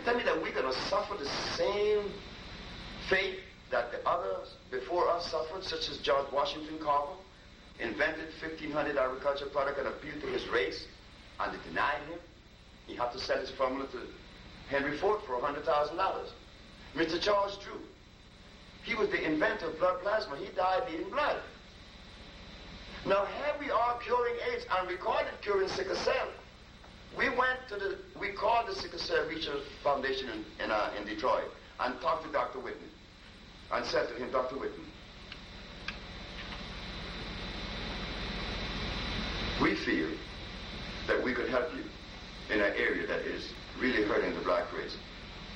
tell me that we're going to suffer the same fate that the others before us suffered, such as George Washington Carver, invented 1,500 agricultural products that appealed to his race, and they denied him? He had to sell his formula to Henry Ford for $100,000. Mr. Charles Drew, he was the inventor of blood plasma. He died eating blood. Now, here we are curing AIDS and recorded curing sickle cell. We called the Sickle Cell Research Foundation in Detroit and talked to Dr. Whitney and said to him, Dr. Whitney, we feel that we could help you in an area that is really hurting the black race.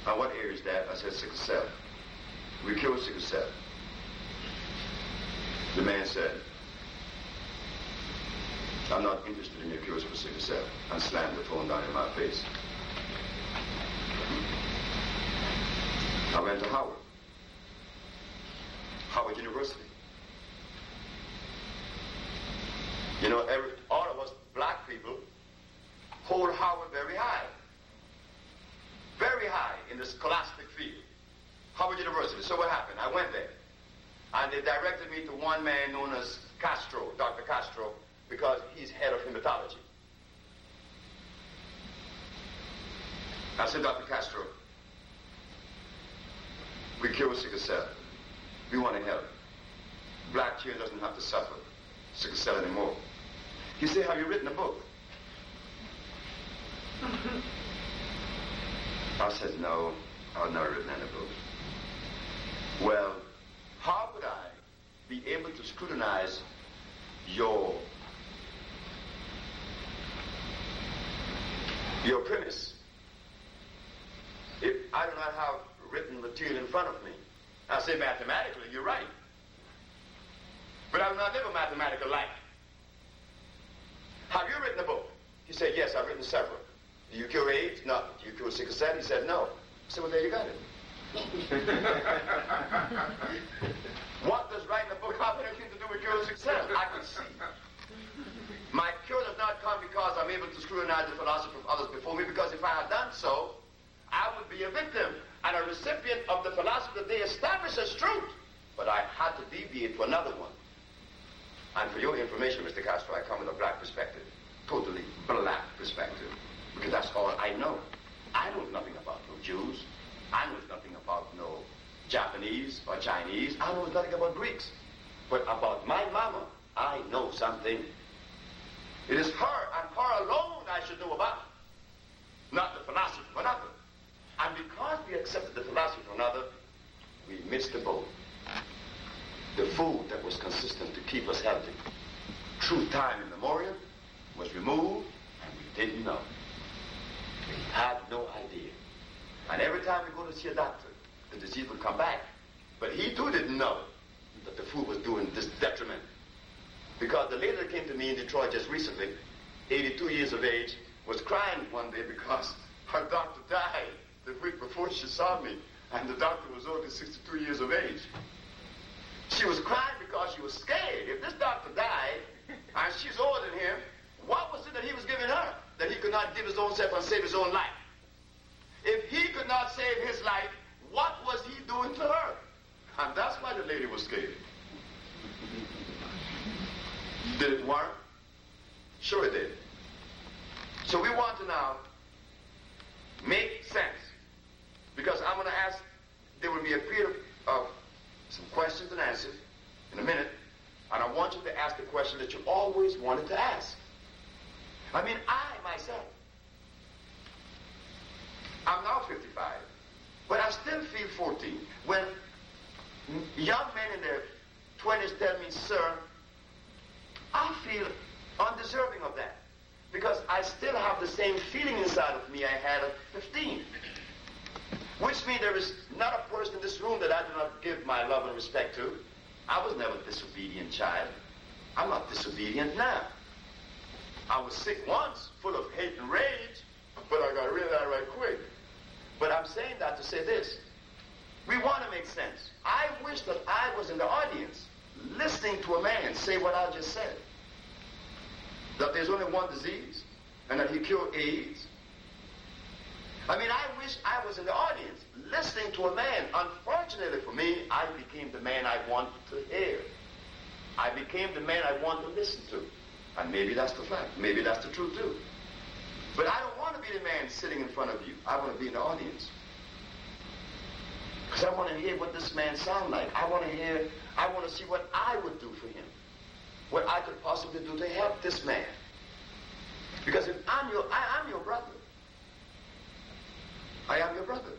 And what area is that? I said, sickle cell. We cure sickle cell. The man said, I'm not interested in your cures for sickle cell, and slammed the phone down in my face. I went to Howard University. You know, all of us black people hold Howard very high in the scholastic field. Howard University. So what happened? I went there, and they directed me to one man known as Castro, Dr. Castro, because he's head of hematology. I said, Dr. Castro, we cure sickle cell. We want to help. Black children doesn't have to suffer sickle cell anymore. He said, have you written a book? I said, no, I've never written any book. Well, how would I be able to scrutinize your premise if I do not have written material in front of me? I say, mathematically, you're right. But I do not live a mathematical life. Have you written a book? He said, yes, I've written several. Do you cure AIDS? No. Do you cure sickle cell? He said, no. I said, well, there you got it. What does writing a book have anything to do with curing sickle cell? I can see. My cure does not come because I'm able to scrutinize the philosophy of others before me, because if I had done so, I would be a victim and a recipient of the philosophy that they established as truth. But I had to deviate to another one. And for your information, Mr. Castro, I come with a black perspective. Totally black perspective. Because that's all I know. I know nothing about no Jews. I know nothing about no Japanese or Chinese. I know nothing about Greeks. But about my mama, I know something. It is her and her alone I should know about, not the philosophy of another. And because we accepted the philosophy of another, we missed the boat. The food that was consistent to keep us healthy. Through time immemorial was removed, and we didn't know. We had no idea. And every time we go to see a doctor, the disease would come back. But he too didn't know that the food was doing this detriment. Because the lady that came to me in Detroit just recently, 82 years of age, was crying one day because her doctor died the week before she saw me, and the doctor was only 62 years of age. She was crying because she was scared. If this doctor died, and she's older than him, what was it that he was giving her that he could not give his own self and save his own life? If he could not save his life, what was he doing to her? And that's why the lady was scared. Did it work? Sure it did. So we want to now make sense. Because I'm going to ask, there will be a period of some questions and answers in a minute, and I want you to ask the question that you always wanted to ask. I mean, I, myself, I'm now 55, but I still feel 14. When young men in their 20s tell me, sir, I feel undeserving of that, because I still have the same feeling inside of me I had at 15. Which means there is not a person in this room that I do not give my love and respect to. I was never a disobedient child. I'm not disobedient now. I was sick once, full of hate and rage, but I got rid of that right quick. But I'm saying that to say this. We want to make sense. I wish that I was in the audience, listening to a man say what I just said. That there's only one disease, and that he cured AIDS. I mean, I wish I was in the audience listening to a man. Unfortunately for me, I became the man I wanted to hear. I became the man I wanted to listen to. And maybe that's the fact. Maybe that's the truth too. But I don't want to be the man sitting in front of you. I want to be in the audience. Because I want to hear what this man sounds like. I want to see what I would do for him. What I could possibly do to help this man. Because if I am your brother. I am your brother.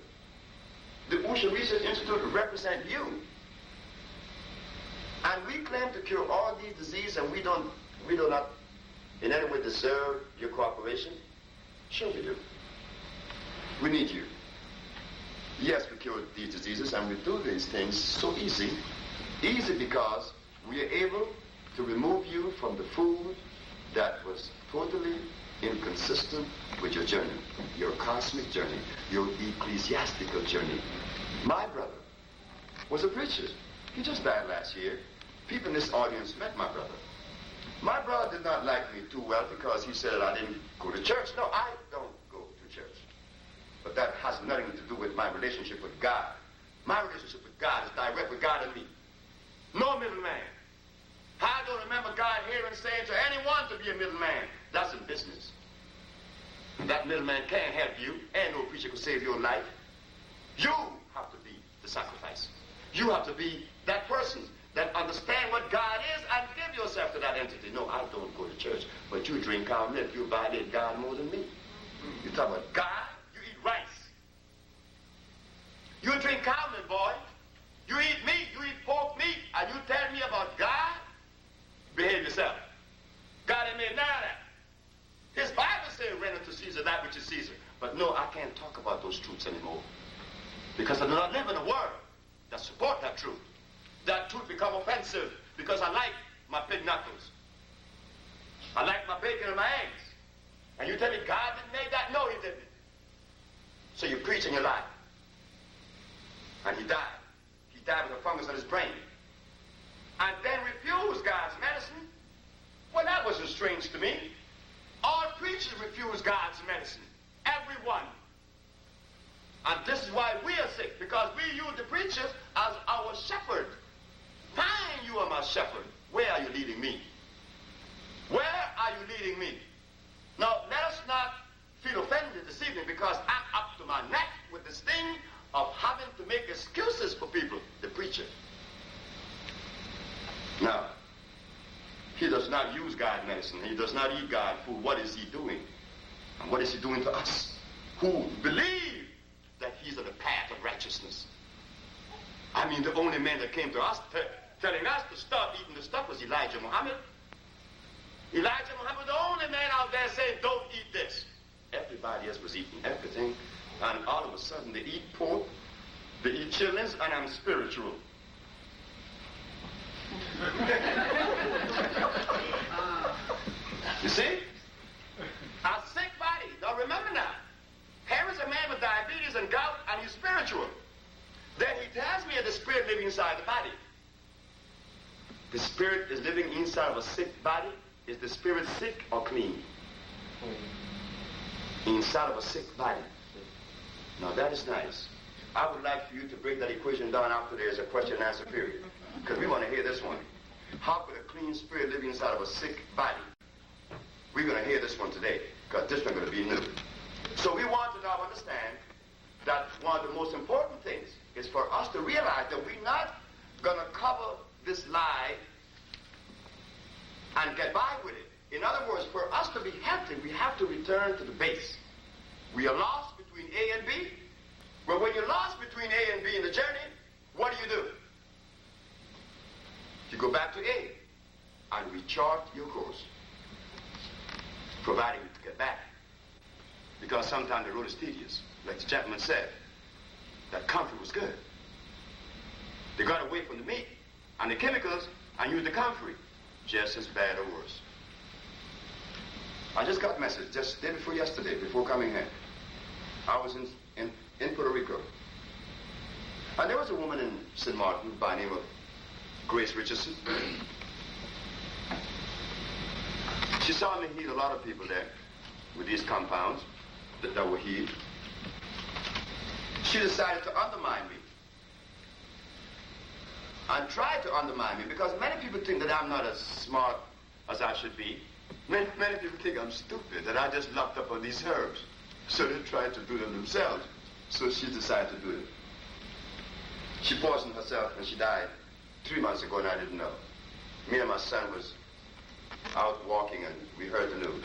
The Ocean Research Institute represents you. And we claim to cure all these diseases, and we do not in any way deserve your cooperation. Sure we do. We need you. Yes, we cure these diseases, and we do these things so easy. Easy because we are able to remove you from the food that was totally inconsistent with your journey, your cosmic journey, your ecclesiastical journey. My brother was a preacher. He just died last year. People in this audience met my brother. My brother did not like me too well because he said that I didn't go to church. No, I don't go to church. But that has nothing to do with my relationship with God. My relationship with God is direct with God and me. No middleman. I don't remember God hearing saying to anyone to be a middleman. That's in business. And that middleman can't help you, and no preacher could save your life. You have to be the sacrifice. You have to be that person that understand what God is and give yourself to that entity. No, I don't go to church, but you drink cow milk. You violate God more than me. You talk about God, you eat rice. You drink cow milk, boy. You eat meat, you eat pork meat, and you tell me about God? Behave yourself. God ain't made none of that. His Bible says render to Caesar that which is Caesar. But no, I can't talk about those truths anymore. Because I do not live in a world that support that truth. That truth become offensive because I like my pig knuckles. I like my bacon and my eggs. And you tell me God didn't make that? No, he didn't. So you preach and you lie. And he died. He died with a fungus in his brain. And then refuse God's medicine? Well, that wasn't strange to me. All preachers refuse God's medicine. Everyone. And this is why we are sick, because we use the preachers as our shepherd. Fine, you are my shepherd. Where are you leading me? Where are you leading me? Now, let us not feel offended this evening because I'm up to my neck with this thing of having to make excuses for people, the preacher. Now, he does not use God's medicine. He does not eat God's food. What is he doing? And what is he doing to us who believe that he's on the path of righteousness? I mean, the only man that came to us telling us to stop eating the stuff was Elijah Muhammad. Elijah Muhammad was the only man out there saying, don't eat this. Everybody else was eating everything. And all of a sudden, they eat pork, they eat chillings, and I'm spiritual. You see? A sick body. Now remember now, here is a man with diabetes and gout, and he's spiritual. Then he tells me that the spirit living inside the body. The spirit is living inside of a sick body. Is the spirit sick or clean? Inside of a sick body. Now that is nice. I would like for you to break that equation down after there's a question and answer period. Because we want to hear this one. How could a clean spirit live inside of a sick body? We're going to hear this one today, because this one's going to be new. So we want to now understand that one of the most important things is for us to realize that we're not going to cover this lie and get by with it. In other words, for us to be healthy, we have to return to the base. We are lost between A and B. But when you're lost between A and B in the journey, what do? You go back to A and rechart your course, providing you to get back. Because sometimes the road is tedious. Like the gentleman said, that comfort was good. They got away from the meat and the chemicals and used the comfort, just as bad or worse. I just got a message just day before yesterday, before coming here. I was in Puerto Rico. And there was a woman in St. Martin by the name of Grace Richardson. She saw me heal a lot of people there with these compounds that were healed. she decided to undermine me. And tried to undermine me because many people think that I'm not as smart as I should be. Many people think I'm stupid, that I just locked up on these herbs. So they tried to do them themselves. So she decided to do it. She poisoned herself and she died 3 months ago and I didn't know. Me and my son was out walking and we heard the news.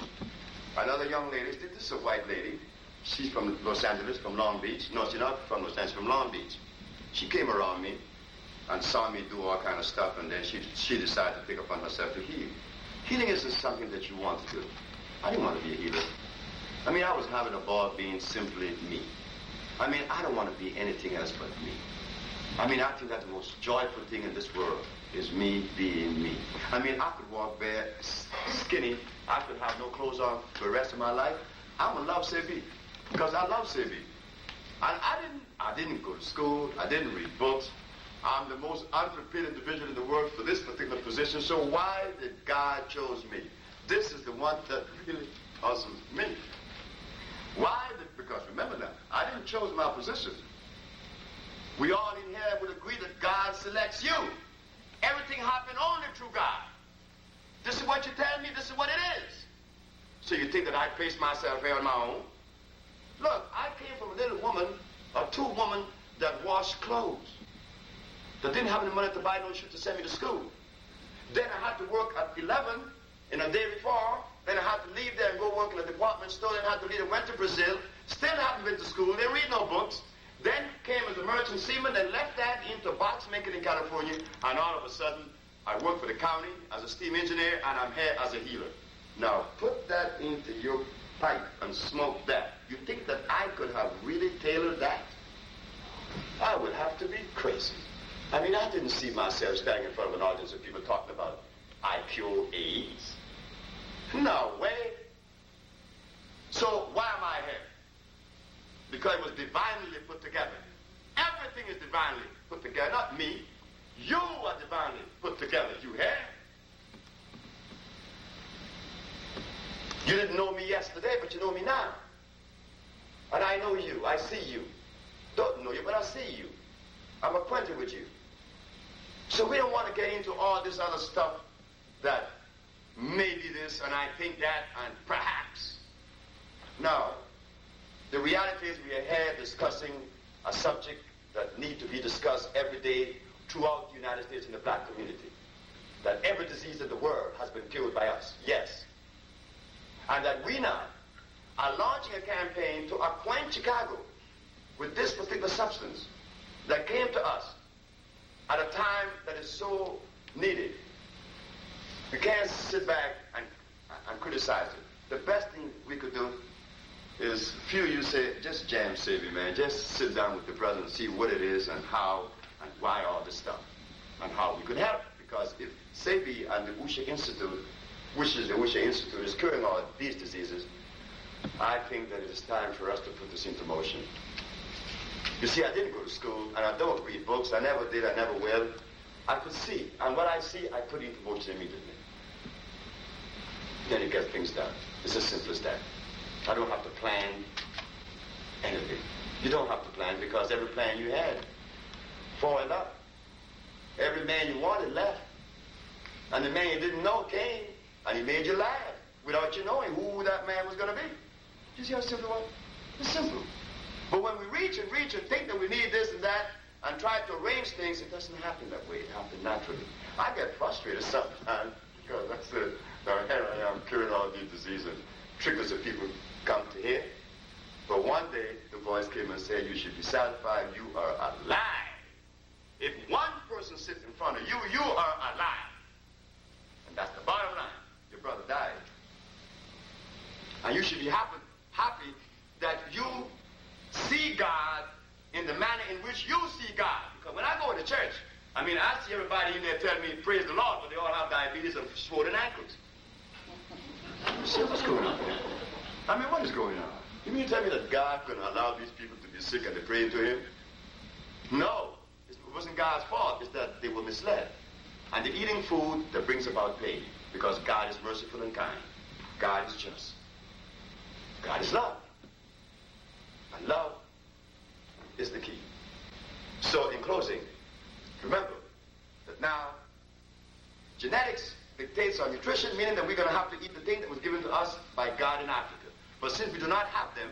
Another young lady, this is a white lady. She's from Los Angeles, from Long Beach. No, she's not from Los Angeles, from Long Beach. She came around me and saw me do all kind of stuff, and then she decided to pick upon herself to heal. Healing isn't something that you want to do. I didn't want to be a healer. I mean, I was having a ball being simply me. I mean, I don't want to be anything else but me. I mean, I think that the most joyful thing in this world is me being me. I mean, I could walk bare, skinny. I could have no clothes on for the rest of my life. I would love Sebi because I love Sebi. And I didn't go to school. I didn't read books. I'm the most unprepared individual in the world for this particular position, so why did God choose me? This is the one that really puzzles me. Why? Because remember now, I didn't choose my position. We all in here would agree that God selects you. Everything happened only through God. This is what you tell me, this is what it is. So you think that I placed myself here on my own? Look, I came from a little woman, or two women that washed clothes. That didn't have any money to buy no shoes to send me to school. Then I had to work at 11 in a day before. Then I had to leave there and go work in a department store. Then I had to leave and went to Brazil. Still hadn't been to school. Didn't read no books. Then came as a merchant seaman and left that into box making in California. And all of a sudden, I work for the county as a steam engineer and I'm here as a healer. Now, put that into your pipe and smoke that. You think that I could have really tailored that? I would have to be crazy. I mean, I didn't see myself standing in front of an audience of people talking about I cure AIDS. No way. So why am I here? Because it was divinely put together. Everything is divinely put together, not me. You are divinely put together. You here? You didn't know me yesterday, but you know me now. And I know you. I see you. Don't know you, but I see you. I'm acquainted with you. So we don't want to get into all this other stuff that maybe this and I think that and perhaps. No. The reality is we are here discussing a subject that needs to be discussed every day throughout the United States and the black community. That every disease in the world has been cured by us. Yes. And that we now are launching a campaign to acquaint Chicago with this particular substance that came to us at a time that is so needed. We can't sit back and criticize it. The best thing we could do is, few of you say, just jam Sebi, man. Just sit down with the brother and see what it is and how and why all this stuff and how we could help. Because if Sebi and the Usha Institute, which is the Usha Institute, is curing all these diseases, I think that it is time for us to put this into motion. You see, I didn't go to school, and I don't read books. I never did, I never will. I could see, and what I see, I put into motion immediately. Then you get things done. It's as simple as that. I don't have to plan anything. You don't have to plan because every plan you had foiled up. Every man you wanted left. And the man you didn't know came, and he made you laugh without you knowing who that man was going to be. You see how simple it was? It's simple. But when we reach and think that we need this and that and try to arrange things, it doesn't happen that way. It happens naturally. I get frustrated sometimes because I said, now here I am curing all these diseases. Trickles of people come to here. But one day, the voice came and said, you should be satisfied you are alive. If one person sits in front of you, you are alive. And that's the bottom line. Your brother died. And you should be happy that you see God in the manner in which you see God. Because when I go to church, I mean, I see everybody in there telling me, praise the Lord, but they all have diabetes and swollen ankles. You see what's going on here? I mean, what is going on? You mean to tell me that God can allow these people to be sick and they pray to him? No. It wasn't God's fault. It's that they were misled. And they're eating food that brings about pain because God is merciful and kind. God is just. God is love. And love is the key. So in closing, remember that now genetics dictates our nutrition, meaning that we're going to have to eat the thing that was given to us by God in Africa. But since we do not have them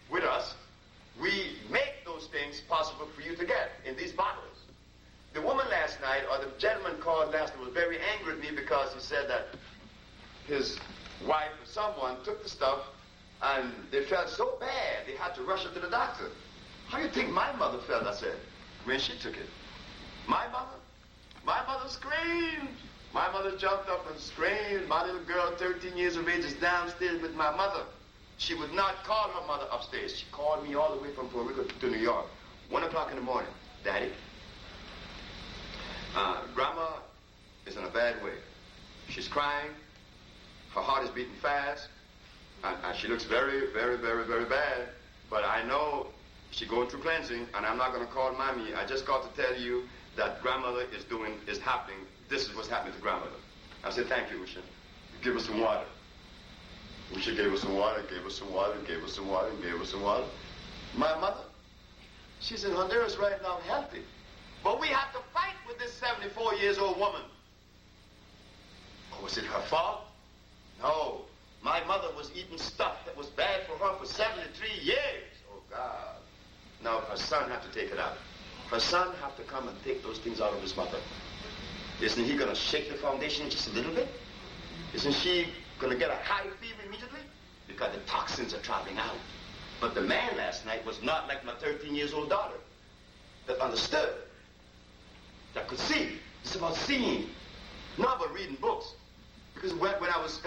with us, we make those things possible for you to get in these bottles. The woman last night, or the gentleman called last night, was very angry at me because he said that his wife or someone took the stuff and they felt so bad they had to rush her to the doctor. How do you think my mother felt, I said, when she took it? My mother screamed. My mother jumped up and screamed. My little girl, 13 years of age, is downstairs with my mother. She would not call her mother upstairs. She called me all the way from Puerto Rico to New York. 1 o'clock in the morning. Daddy, Grandma is in a bad way. She's crying. Her heart is beating fast. And she looks very, very, very, very bad. But I know she's going through cleansing, and I'm not going to call Mommy. I just got to tell you that Grandmother is happening. This is what's happening to Grandmother. I said, thank you, Usha. Give us some water. Usha gave us some water, gave us some water, gave us some water, gave us some water. My mother, she's in Honduras right now, healthy. But we have to fight with this 74-years-old woman. Oh, was it her fault? No. My mother was eating stuff that was bad for her for 73 years. Oh, God. Now, her son had to take it out. Her son had to come and take those things out of his mother. Isn't he going to shake the foundation just a little bit? Isn't she going to get a high fever immediately? Because the toxins are traveling out. But the man last night was not like my 13-years-old daughter that understood, that could see. It's about seeing, not about reading books. Because when I was,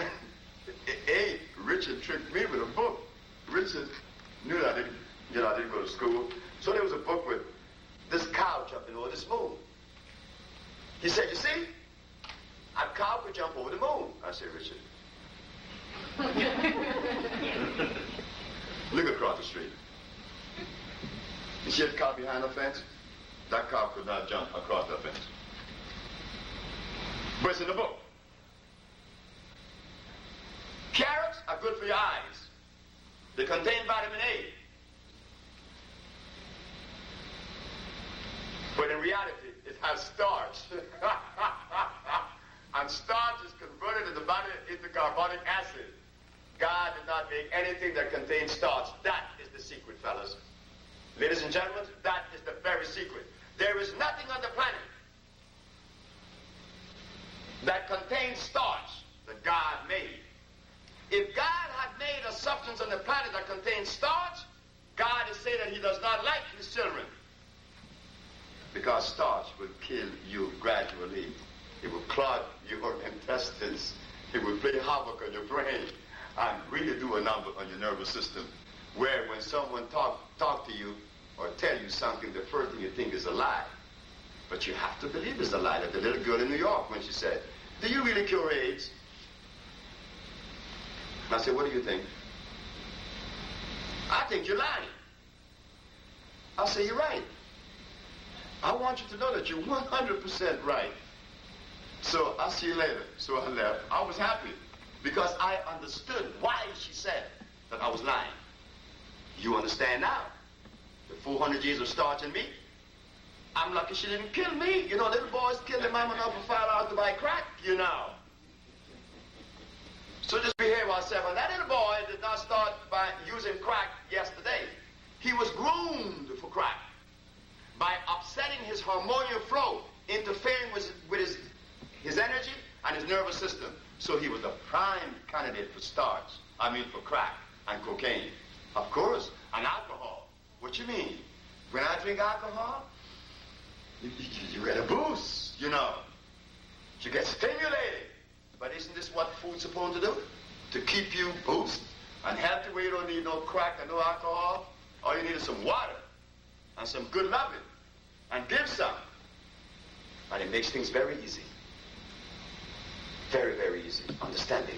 Richard tricked me with a book. Richard knew that I didn't go to school. So there was a book with this cow jumping over this moon. He said, you see, a cow could jump over the moon. I said, Richard, look across the street. You see that cow behind the fence? That cow could not jump across the fence. But it's in the book. Carrots are good for your eyes. They contain vitamin A. But in reality, it has starch. And starch is converted in the body into carbonic acid. God did not make anything that contains starch. That is the secret, fellas. Ladies and gentlemen, that is the very secret. There is nothing on the planet that contains starch that God made. If God had made a substance on the planet that contains starch, God is saying that he does not like his children. Because starch will kill you gradually. It will clog your intestines. It will play havoc on your brain and really do a number on your nervous system. Where when someone talk to you or tell you something, the first thing you think is a lie. But you have to believe it's a lie. Like the little girl in New York when she said, do you really cure AIDS? And I said, what do you think? I think you're lying. I say, you're right. I want you to know that you're 100% right. So I'll see you later. So I left. I was happy because I understood why she said that I was lying. You understand now? The 400 years of starch in me. I'm lucky she didn't kill me. You know, little boys kill their mama now for $5 to buy crack, you know. So just behave ourselves. And that little boy did not start by using crack yesterday. He was groomed for crack by upsetting his hormonal flow, interfering with his energy and his nervous system. So he was a prime candidate for starch. I mean for crack and cocaine. Of course, and alcohol. What you mean? When I drink alcohol, you get a boost, you know. You get stimulated. But isn't this what food's supposed to do? To keep you boosted and healthy where you don't need no crack and no alcohol. All you need is some water and some good loving. And give some. And it makes things very easy. Very, very easy. Understanding.